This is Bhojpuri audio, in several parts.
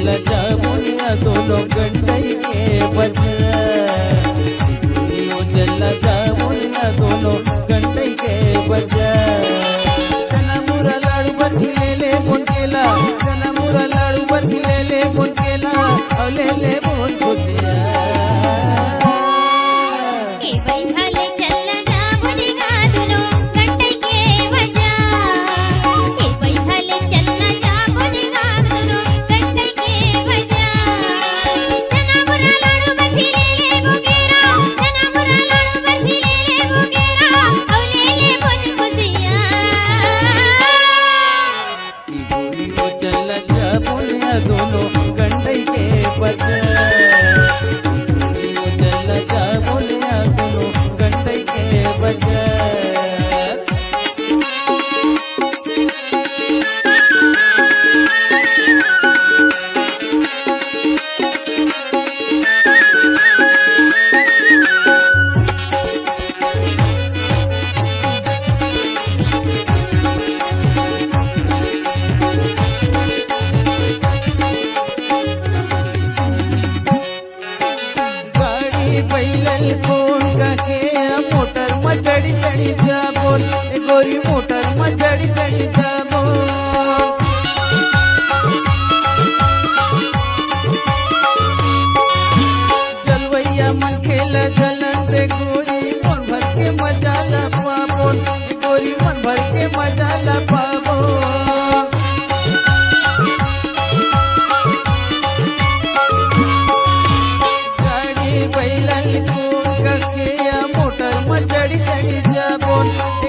चल जा बोलिया दोनों गंडई के बजा चल जा बोलिया दोनों गंडई के बजा चना मुरा लाडू बर्फी ले बोन केला चना मुरा लाडू बर्फी ले बोन केला और ले बोन खुशिया दोनों गंडई के बजा चल जा बोलिया दोनों गंडई के बजा बैलल कोण के मोटर में चढ़ी चढ़ी जा बोल गोरी मोटर में चढ़ी चढ़ी जा बोल जलवैया मन खेल जलन से कोई मन भर के मजा ला पाबोल गोरी मन भर के मजा ला पाबो बैलल मोटर में चढ़ी चढ़ी जा बोल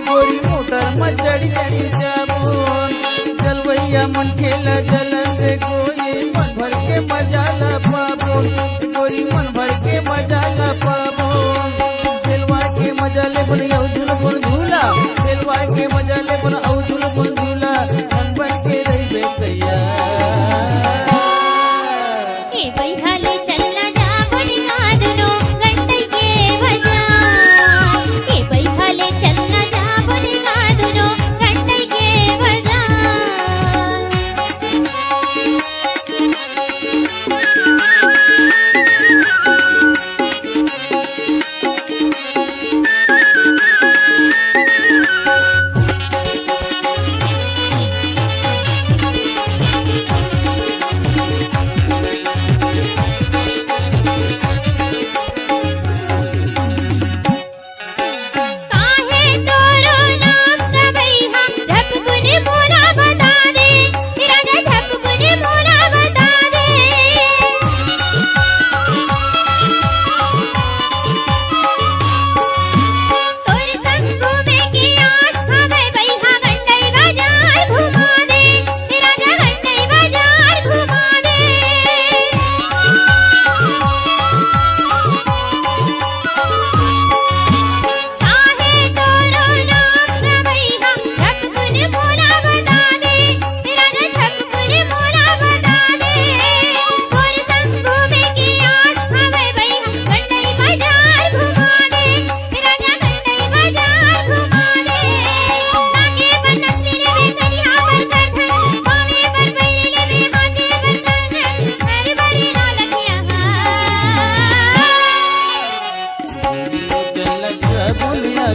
गोरी मोटर में चढ़ी चढ़ी जा बोल जलवैया मन खेला जलन से कोई मन भर के मजा ला पाबोल गोरी मन भर के मजा ला पाबोल दिलवा के मजा ले बन औजुल बोल झूला दिलवा के मजा ले बन औजुल बोल झूला मन बन के रही बेकैया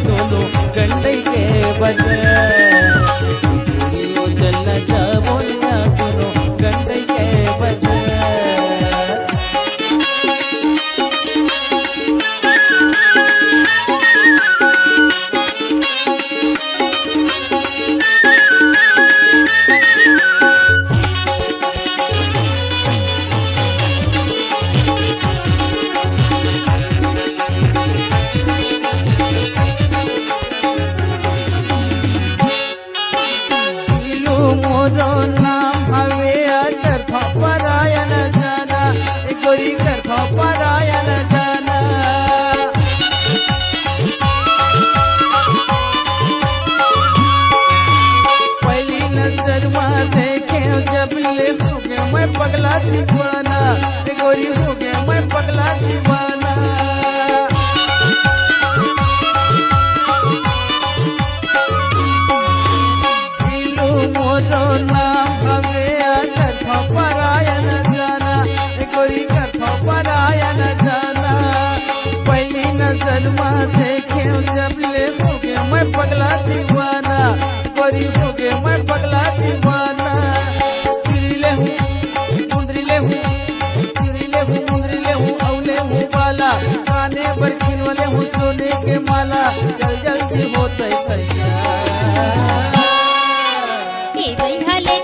दोनों गंडई के बजा चल जा बोलिया दोनों गंडई के बजा मोरो नाम हवे कर परायण जाना गोरी कर परायण जाना पहली नजर में देखे जब ले हो गया मैं पगला दीवाना गोरी हो गया मैं पगला दीवाना मोरो नाम हवे कर परायण जाना वैहले